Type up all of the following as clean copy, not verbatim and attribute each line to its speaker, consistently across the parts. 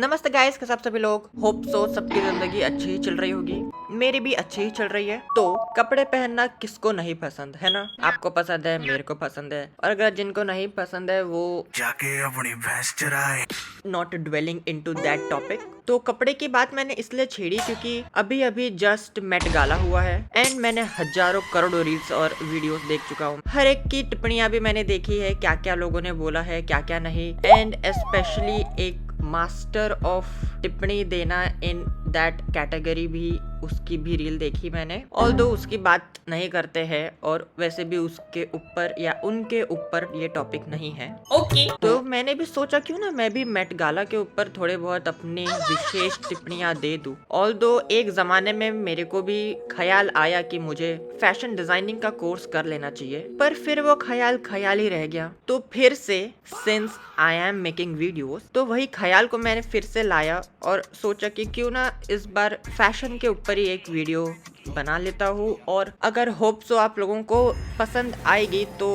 Speaker 1: नमस्ते गाइस, कैसे आप सभी लोग। होप सो सबकी जिंदगी अच्छी ही चल रही होगी, मेरी भी अच्छी ही चल रही है। तो कपड़े पहनना किसको नहीं पसंद है ना। आपको पसंद है, मेरे को पसंद है, और अगर जिनको नहीं पसंद है वो
Speaker 2: जाके अपनी भैंस चराए।
Speaker 1: Not dwelling into that topic. तो कपड़े की बात मैंने इसलिए छेड़ी क्योंकि अभी अभी जस्ट मेट गाला हुआ है एंड मैंने हजारों करोड़ों रील्स और वीडियोस देख चुका हूँ। हर एक की टिप्पणियां भी मैंने देखी है, क्या क्या लोगों ने बोला है, क्या क्या नहीं। एंड स्पेशली एक मास्टर ऑफ टिप्पणी देना इन दैट कैटेगरी भी, उसकी भी रील देखी मैंने। ऑल्दो उसकी बात नहीं करते हैं और वैसे भी उसके ऊपर या उनके ऊपर ये टॉपिक नहीं है। ओके तो मैंने भी सोचा क्यों ना मैं भी मेट गाला के ऊपर थोड़े बहुत अपनी विशेष टिप्पणियां दे दूं। ऑल्दो एक जमाने में मेरे को भी ख्याल आया कि मुझे फैशन डिजाइनिंग का कोर्स कर लेना चाहिए, पर फिर वो ख्याल ही रह गया। तो फिर से since I am making videos, तो वही ख्याल को मैंने फिर से लाया और सोचा कि क्यों ना इस बार फैशन के ऊपर ही एक वीडियो बना लेता हूँ। और अगर होप सो आप लोगों को पसंद आएगी तो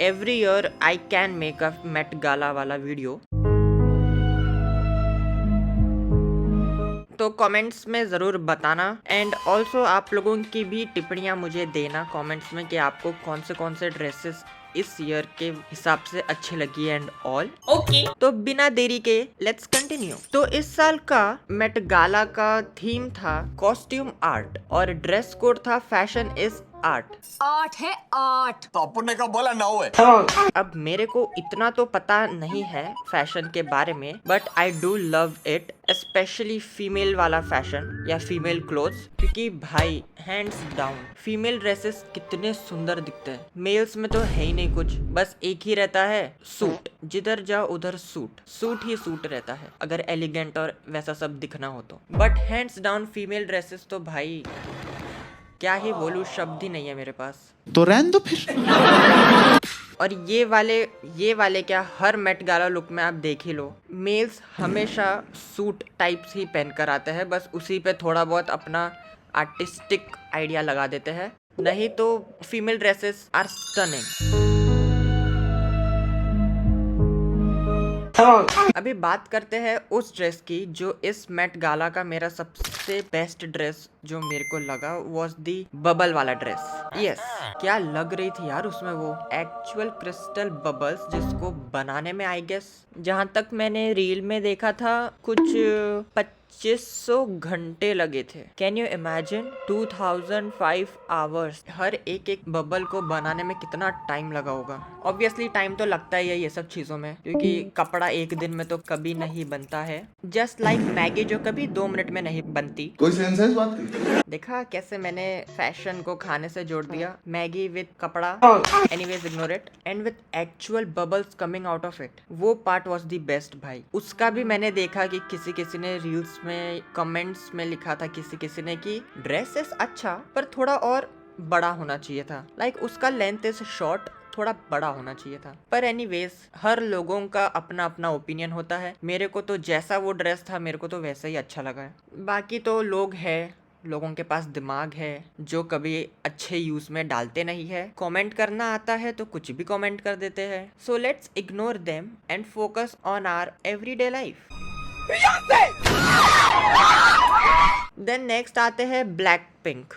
Speaker 1: every year I can make a Met Gala वाला वीडियो। तो कमेंट्स में ज़रूर बताना एंड ऑल्सो आप लोगों की भी टिप्पणियां मुझे देना कमेंट्स में कि आपको कौन से ड्रेसेस इस ईयर के हिसाब से अच्छी लगी एंड ऑल। ओके तो बिना देरी के लेट्स कंटिन्यू। तो इस साल का मेट गाला का थीम था कॉस्ट्यूम आर्ट और ड्रेस कोड था फैशन इज आर्ट।
Speaker 3: आर्ट है आर्ट।
Speaker 2: तो अपन ने कहा बोला 9 है।
Speaker 1: अब मेरे को इतना तो पता नहीं है फैशन के बारे में, but I do love it, specially female वाला फैशन या फीमेल क्लोथ्स, क्योंकि भाई हैंड्स डाउन फीमेल ड्रेसेस कितने सुंदर दिखते हैं। मेल्स में तो है ही नहीं कुछ, बस एक ही रहता है सूट, जिधर जाओ उधर सूट ही सूट रहता है अगर एलिगेंट और वैसा सब दिखना हो तो। But hands down female dresses तो भाई क्या ही बोलूं, शब्द ही नहीं है मेरे पास।
Speaker 2: तो रहने दो फिर।
Speaker 1: और ये वाले क्या हर मेट गाला लुक में आप देख ही लो, मेल्स हमेशा सूट टाइप्स ही पहन कर आते हैं, बस उसी पे थोड़ा बहुत अपना आर्टिस्टिक आइडिया लगा देते हैं, नहीं तो फीमेल ड्रेसेस आर स्टनिंग। अभी बात करते हैं उस ड्रेस की जो इस मेट गाला का मेरा सबसे बेस्ट ड्रेस जो मेरे को लगा वाज दी बबल वाला ड्रेस। यस क्या लग रही थी यार उसमें वो एक्चुअल क्रिस्टल बबल्स, जिसको बनाने में आई गेस जहां तक मैंने रील में देखा था कुछ 2500 घंटे लगे थे। Can you imagine 2005 hours. हर एक बबल को बनाने में कितना टाइम लगा होगा। ऑब्वियसली टाइम तो लगता ही है ये सब चीजों में, क्योंकि कपड़ा एक दिन में तो कभी नहीं बनता है, जस्ट लाइक मैगी जो कभी 2 मिनट में नहीं बनती।
Speaker 2: कोई सेंस है इस बात की?
Speaker 1: देखा कैसे मैंने फैशन को खाने से जोड़ दिया, मैगी विद कपड़ा। Anyways ignore it. And with actual bubbles coming out of it, वो पार्ट वाज द बेस्ट भाई। उसका भी मैंने देखा कि किसी ने रील्स में कमेंट्स में लिखा था किसी ने कि ड्रेसेस अच्छा पर थोड़ा और बड़ा होना चाहिए था, लाइक उसका लेंथ इज शॉर्ट, थोड़ा बड़ा होना चाहिए था। पर एनीवेज हर लोगों का अपना अपना ओपिनियन होता है। मेरे को तो जैसा वो ड्रेस था मेरे को तो वैसा ही अच्छा लगा है। बाकी तो लोगों के पास दिमाग है जो कभी अच्छे यूज में डालते नहीं है। कमेंट करना आता है तो कुछ भी कमेंट कर देते हैं। So let's ignore them and focus on our everyday life. Then next आते हैं ब्लैक पिंक।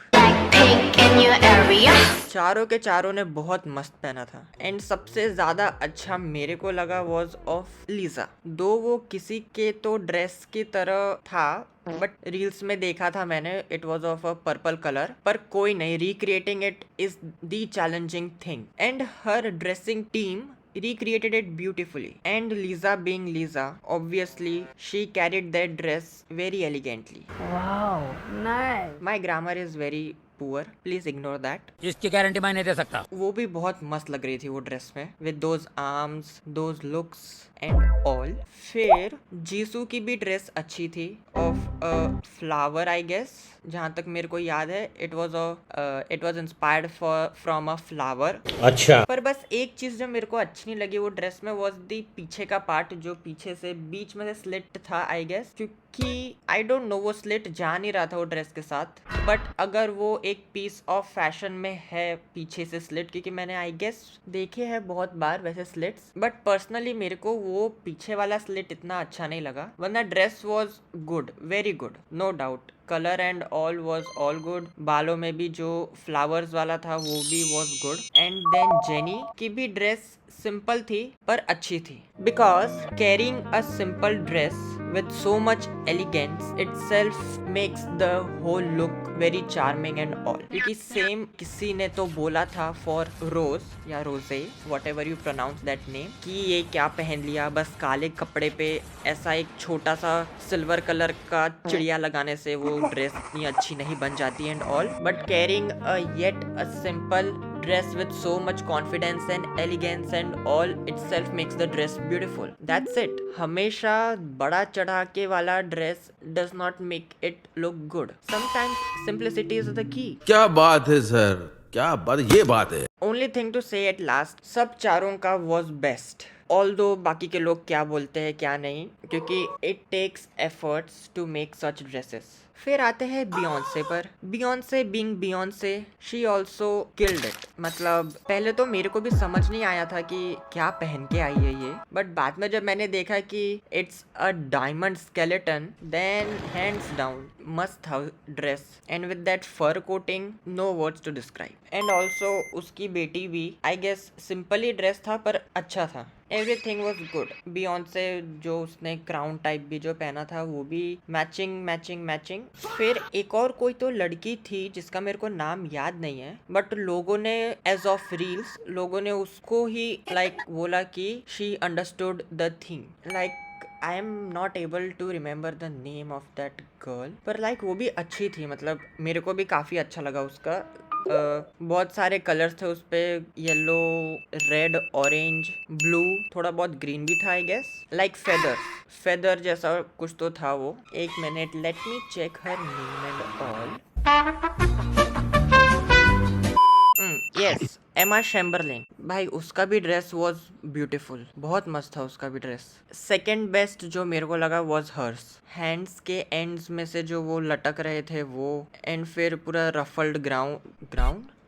Speaker 1: चारों के चारों ने बहुत मस्त पहना था एंड सबसे ज्यादा अच्छा मेरे को लगा वॉज ऑफ लीजा। दो वो किसी के तो ड्रेस की तरह था, बट रील्स में देखा था मैंने, it was of a purple colour. पर कोई नहीं, recreating it is the challenging thing and her dressing team recreated it beautifully. And Lisa being Lisa, obviously she carried that dress very elegantly.
Speaker 3: Wow, nice.
Speaker 1: My grammar is very poor, please ignore that.
Speaker 4: इसकी guarantee मैं नहीं दे सकता।
Speaker 1: वो भी बहुत मस्त लग रही थी वो ड्रेस में, with those arms, those looks and all. फिर जीसू की भी ड्रेस अच्छी थी, ऑफ फ्लावर आई गेस, जहाँ तक मेरे को याद है। It was inspired from a flower.
Speaker 4: अच्छा।
Speaker 1: पर बस एक चीज जो मेरे को अच्छी नहीं लगी वो ड्रेस में वॉज दी पीछे का पार्ट, जो पीछे से बीच में से स्लिट था आई गेस, क्योंकि आई डोंट नो वो स्लिट जा नहीं रहा था वो ड्रेस के साथ। बट अगर वो एक पीस ऑफ फैशन में है पीछे से स्लिट, क्योंकि मैंने आई गेस देखे हैं बहुत बार वैसे स्लिट्स, बट पर्सनली मेरे को वो पीछे वाला स्लिट इतना अच्छा नहीं लगा। वरना dress was good, very good, no doubt. Colour and all was all good. बालों में भी जो फ्लावर्स वाला था वो भी was good. And then Jenny की भी ड्रेस सिंपल थी पर अच्छी थी, because carrying a simple dress with so much elegance itself makes the whole look very charming and all. क्योंकि सेम किसी ने तो बोला था फॉर रोज या Rosé, whatever you pronounce that name, कि ये क्या पहन लिया, बस काले कपड़े पे ऐसा एक छोटा सा सिल्वर कलर का चिड़िया लगाने से वो ड्रेस इतनी अच्छी नहीं बन जाती and all. But carrying yet a simple dress with so much confidence and elegance and all itself makes the dress beautiful. That's it. हमेशा बड़ा चढ़ा के वाला dress does not make it look good. Sometimes simplicity is the key.
Speaker 5: क्या बात है sir, क्या बात, ये बात है।
Speaker 1: Only thing to say at last, सब चारों का was best. Although बाकी के लोग क्या बोलते हैं क्या नहीं, क्योंकि it takes efforts to make such dresses. फिर आते हैं बियॉन्से पर। Beyonce being Beyonce, she also killed it. मतलब पहले तो मेरे को भी समझ नहीं आया था कि क्या पहन के आई है ये, बट बाद में जब मैंने देखा कि it's a diamond skeleton, then hands down मस्त था dress, and with that fur coating, no words to describe. And also उसकी बेटी भी आई गेस सिंपल ही ड्रेस था पर अच्छा था। Everything was good. बियॉन्से जो उसने क्राउन टाइप भी जो पहना था वो भी मैचिंग। फिर एक और कोई तो लड़की थी जिसका मेरे को नाम याद नहीं है, बट लोगों ने एज ऑफ रील्स लोगों ने उसको ही लाइक बोला कि she understood the thing. Like I am not able to remember the name of that girl, पर लाइक वो भी अच्छी थी। मतलब मेरे को भी काफी अच्छा लगा उसका। बहुत सारे कलर्स थे उस पे, येलो, रेड, ऑरेंज, ब्लू, थोड़ा बहुत ग्रीन भी था आई गेस, लाइक फेदर जैसा कुछ तो था वो। एक minute, let me check her name and all. Yes, Emma Chamberlain. भाई उसका भी ड्रेस वॉज ब्यूटीफुल, बहुत मस्त था उसका भी ड्रेस। सेकेंड बेस्ट जो मेरे को लगा वॉज हर्स। हैंड्स के एंड्स में से जो वो लटक रहे थे वो, एंड फिर पूरा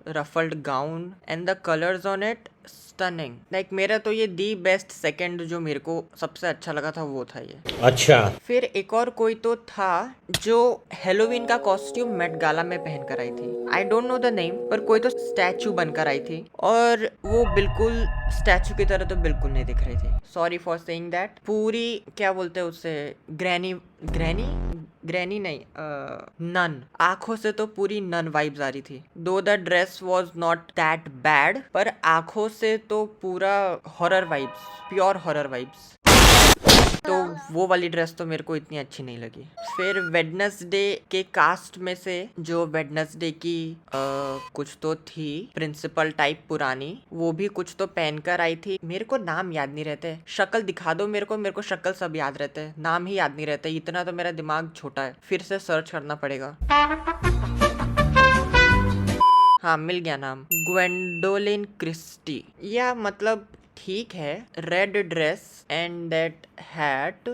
Speaker 1: ruffled gown and the colours on it stunning. Like मेरा तो ये दी बेस्ट सेकंड जो मेरे को सबसे अच्छा लगा था वो था ये।
Speaker 4: अच्छा।
Speaker 1: फिर एक और कोई तो था जो हेलोवीन का कॉस्ट्यूम मेट गाला में पहन कर आई थी। I don't know the name, पर कोई तो स्टैचू बनकर आई थी और वो बिल्कुल स्टैचू की तरह तो बिल्कुल नहीं दिख रही थी। Sorry for saying that. पूरी क्या बोलते हैं उससे, ग्रैनी नहीं, नन। आंखों से तो पूरी नन वाइब्स आ रही थी। दो the dress was not that bad, पर आंखों से तो पूरा horror vibes, pure horror vibes. तो वो वाली ड्रेस तो मेरे को इतनी अच्छी नहीं लगी। फिर वेडनेसडे के कास्ट में से जो वेडनेसडे की कुछ तो थी प्रिंसिपल टाइप पुरानी, वो भी कुछ तो पहनकर आई थी। मेरे को नाम याद नहीं रहते, शक्ल दिखा दो मेरे को शक्ल सब याद रहते हैं, नाम ही याद नहीं रहते। इतना तो मेरा दिमाग छोटा है, फिर से सर्च करना पड़ेगा। हाँ, मिल गया नाम, ग्वेंडोलिन क्रिस्टी। या मतलब ठीक है, red dress and that hat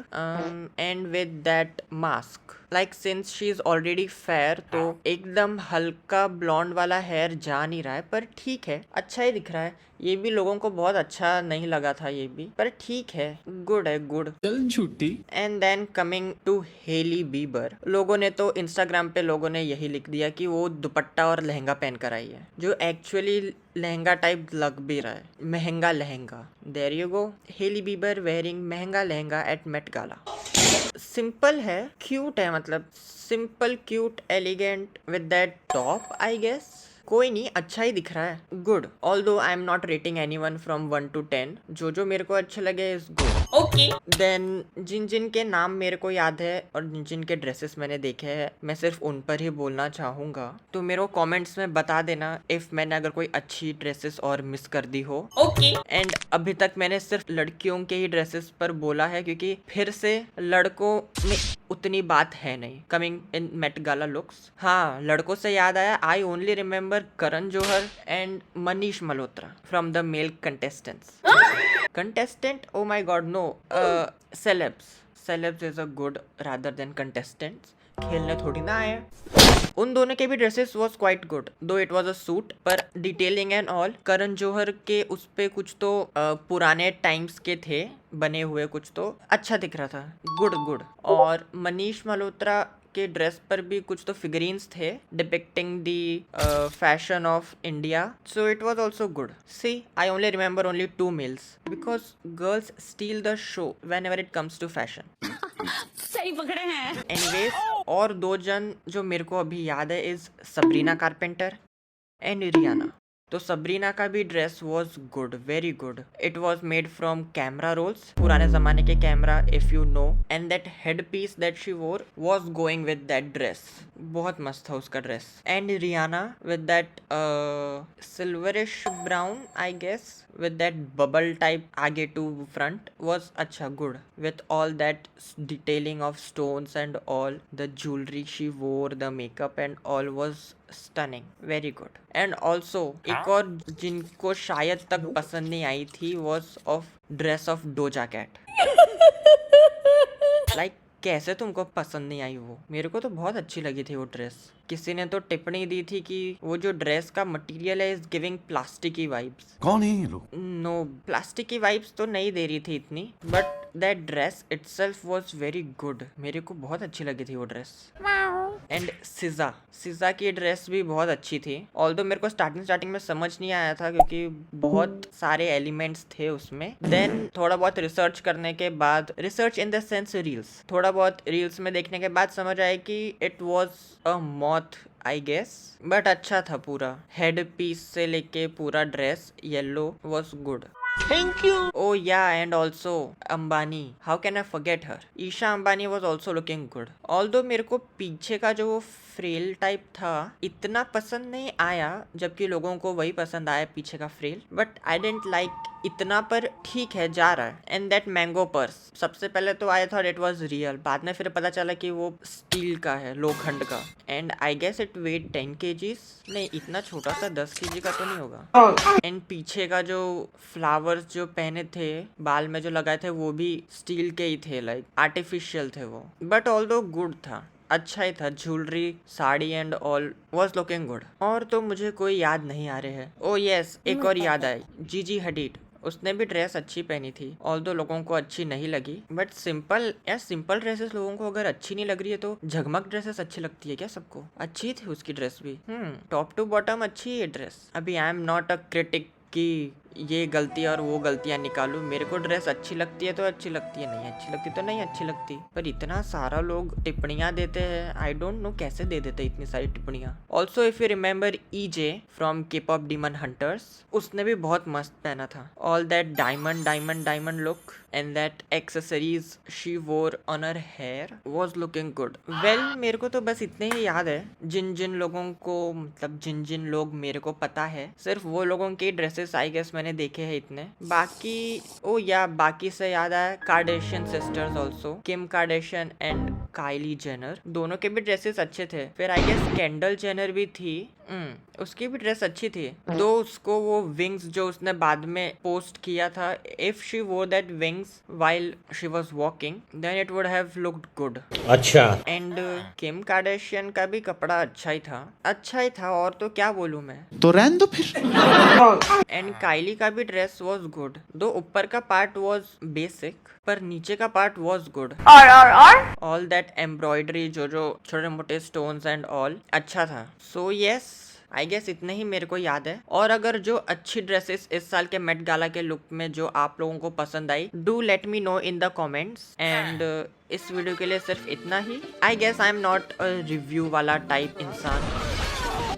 Speaker 1: and with that mask. Like since she is already fair, तो एकदम हल्का ब्लॉन्ड वाला हेयर जा नहीं रहा है, पर ठीक है, अच्छा ही दिख रहा है। ये भी लोगों को बहुत अच्छा नहीं लगा था ये भी, पर ठीक है, गुड है, गुड।
Speaker 2: चल झूठी।
Speaker 1: And then coming to Hailey Bieber, लोगों ने तो इंस्टाग्राम पे लोगों ने यही लिख दिया कि वो दुपट्टा और लहंगा पहन कर आई है, जो एक्चुअली लहंगा टाइप लग भी रहा है, महंगा lehenga. There you go, Hailey Bieber wearing महंगा lehenga at Met Gala. Simple है, क्यूट है, मतलब simple cute elegant with that top I guess. कोई नहीं, अच्छा ही दिख रहा है, good. Although I am not rating anyone from 1 to 10, जो मेरे को अच्छे लगे इज गुड। ओके। देन जिन जिन के नाम मेरे को याद है और जिन जिन के ड्रेसेस मैंने देखे हैं, मैं सिर्फ उन पर ही बोलना चाहूंगा। तो मेरे को कमेंट्स में बता देना इफ मैंने अगर कोई अच्छी ड्रेसेस और मिस कर दी हो। ओके। एंड अभी तक मैंने सिर्फ लड़कियों के ही ड्रेसेस पर बोला है, क्योंकि फिर से लड़कों में उतनी बात है नहीं। Coming in Met Gala looks, हाँ लड़कों से याद आया, I only remember Karan Johar and Manish Malhotra from the male contestants. Contestant? Oh my god, no. Celebs. Celebs is a good rather than contestants. खेलने थोड़ी ना आए। उन दोनों के भी ड्रेसेस वॉज क्वाइट गुड, दो इट वॉज अ सूट, पर detailing and all Karan Johar के उस पे कुछ तो पुराने टाइम्स के थे बने हुए, कुछ तो अच्छा दिख रहा था, गुड गुड। और मनीष मल्होत्रा के ड्रेस पर भी कुछ तो फिगरीन्स थे depicting the fashion of India, so it was also good. See I only remember only 2 males because girls steal the show whenever it comes to fashion.
Speaker 3: सही पकड़े हैं।
Speaker 1: एनीवेज, और 2 जन जो मेरे को अभी याद है is Sabrina Carpenter and Rihanna. तो सबरीना का भी dress was good, very good. It was made from camera rolls, पुराने जमाने के camera if you know, and that head piece that she wore was going with that dress, बहुत मस्त था उसका dress. And Rihanna with that silverish brown I guess with that bubble type आगे to front was अच्छा good with all that detailing of stones and all the jewelry she wore, the makeup and all was stunning, very good. And also एक और जिनको शायद तक पसंद नहीं आई थी was of dress of Doja Cat. Like कैसे तुमको पसंद नहीं आई वो? मेरे को तो बहुत अच्छी लगी थी वो ड्रेस। किसी ने तो टिप्पणी दी थी कि वो जो ड्रेस का मटेरियल है इज गिविंग प्लास्टिकी वाइब्स।
Speaker 2: कौन है ये लोग?
Speaker 1: नो, प्लास्टिकी वाइब्स तो नहीं दे रही थी इतनी, but that dress itself was very good. मेरे को बहुत अच्छी लगी थी वो ड्रेस। एंड सिजा की ड्रेस भी बहुत अच्छी थी, ऑल्दो मेरे को स्टार्टिंग में समझ नहीं आया था क्योंकि बहुत सारे एलिमेंट्स थे उसमें। देन थोड़ा बहुत रिसर्च करने के बाद, research in the sense reels, थोड़ा बहुत रील्स में देखने के बाद समझ आया कि it was a moth I guess, but अच्छा था पूरा। हेड पीस से लेके पूरा dress yellow was good. Thank you. Oh yeah, and also Ambani. How can I forget her? Isha Ambani was also looking good. Although मेरे को पीछे का जो वो फ्रेल टाइप था इतना पसंद नहीं आया, जबकि लोगों को वही पसंद आया पीछे का frill, but I don't like इतना, पर ठीक है जा रहा है। एंड दैट मैंगो पर्स, सबसे पहले तो I thought it was real, बाद में फिर पता चला कि वो स्टील का है, लोखंड का। And I guess it weight 10 kgs, नहीं इतना छोटा सा 10 kg का तो नहीं होगा। एंड पीछे का जो फ्लावर्स जो पहने थे बाल में जो लगाए थे वो भी स्टील के ही थे, लाइक आर्टिफिशियल थे वो, बट ऑल्दो गुड था, अच्छा ही था। Jewellery, sari and all was looking good. और तो मुझे कोई याद नहीं आ रहे हैं। ओ यस, एक और याद आई, जीजी हडीड, उसने भी ड्रेस अच्छी पहनी थी, ऑल्दो लोगों को अच्छी नहीं लगी, बट सिंपल ड्रेसेस लोगों को अगर अच्छी नहीं लग रही है तो झगमग ड्रेसेस अच्छी लगती है क्या सबको? अच्छी थी उसकी ड्रेस भी, टॉप टू बॉटम अच्छी है ड्रेस। अभी आई एम नॉट अ क्रिटिक कि ये गलती और वो गलतियां निकालू, मेरे को ड्रेस अच्छी लगती है तो अच्छी लगती है, नहीं अच्छी लगती तो नहीं अच्छी लगती। पर इतना सारा लोग टिप्पणियां देते हैं, आई डोंट नो कैसे दे देते इतनी सारी टिप्पणियां। Also if you remember EJ फ्रॉम K-pop Demon Hunters, उसने भी बहुत मस्त पहना था, all that diamond look and that accessories she wore on her hair was looking good. Well, मेरे को तो बस इतने ही याद है, जिन जिन लोगों को, मतलब जिन जिन लोग मेरे को पता है, सिर्फ वो लोगों के ड्रेसेस आई गेस मैंने देखे हैं इतने। बाकी ओ या बाकी से याद आया, Kardashian sisters also, Kim Kardashian and Kylie Jenner, दोनों के भी ड्रेसेस अच्छे थे। फिर आई गेस केंडल जेनर भी थी, उसकी भी ड्रेस अच्छी थी, दो उसको वो विंग्स जो उसने बाद में पोस्ट किया था, if she wore that wings while she was walking then it would have looked good. अच्छा। एंड किम कार्डेशियन का भी कपड़ा अच्छा ही था, और तो क्या बोलूं मैं,
Speaker 2: तो रहने दो फिर।
Speaker 1: एंड काइली का भी ड्रेस वाज गुड, दो ऊपर का पार्ट वाज बेसिक पर नीचे का पार्ट वाज गुड। और ऑल दैट एम्ब्रॉयडरी जो छोटे मोटे स्टोन्स एंड ऑल अच्छा था। सो यस, आई गेस इतने ही मेरे को याद है। और अगर जो अच्छी ड्रेसेस इस साल के मेट गाला के लुक में जो आप लोगों को पसंद आई, do let me know in the comments. And इस वीडियो के लिए सिर्फ इतना ही। I guess I am not a review वाला टाइप इंसान,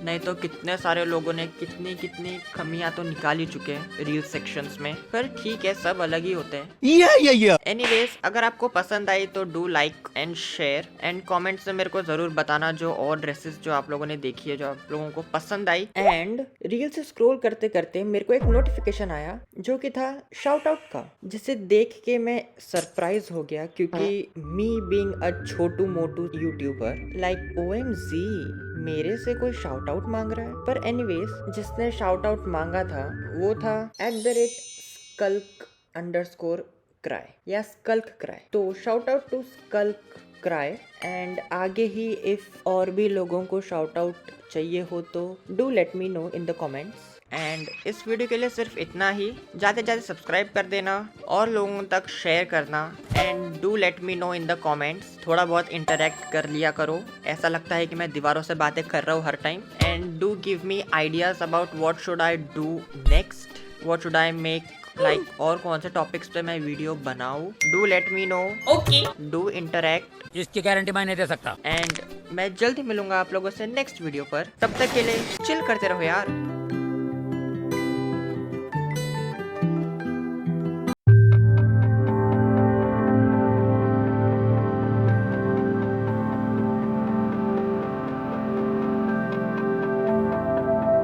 Speaker 1: नहीं तो कितने सारे लोगों ने कितनी कितनी कमियां तो निकाल ही चुके हैं रील सेक्शंस में, पर ठीक है, सब अलग ही होते हैं। एनीवेज, अगर आपको पसंद आई तो do like and share and comments में मेरे को जरूर बताना जो और ड्रेसेस जो आप लोगों ने देखी है, जो आप लोगों को पसंद आई। एंड रील से स्क्रॉल करते करते मेरे को एक नोटिफिकेशन आया जो कि था शाउट आउट का, जिसे देख के मैं सरप्राइज हो गया, क्योंकि me being a Chhotu Motu YouTuber like OMG मेरे से कोई शाउट आउट मांग रहा है। पर एनीवेज, जिसने शाउट आउट मांगा था वो था @skulk_cry या स्कल्क क्राई। तो shout out to skulk cry. And आगे ही इफ और भी लोगों को शाउट आउट चाहिए हो तो do let me know in the comments. And इस वीडियो के लिए सिर्फ इतना ही। जाते जाते सब्सक्राइब कर देना और लोगों तक शेयर करना। And do let me know in the comments. थोड़ा बहुत इंटरेक्ट कर लिया करो, ऐसा लगता है कि मैं दीवारों से बातें कर रहा हूँ हर time. And do give me ideas about what should I do next, what should I make, like और कौन से टॉपिक्स पे मैं वीडियो बनाऊँ। डू लेट मी नो।
Speaker 3: Okay,
Speaker 1: do interact.
Speaker 4: इसकी गारंटी मैं नहीं दे सकता।
Speaker 1: एंड मैं जल्दी मिलूंगा आप लोगों से नेक्स्ट वीडियो पर। तब तक के लिए चिल करते रहो यार।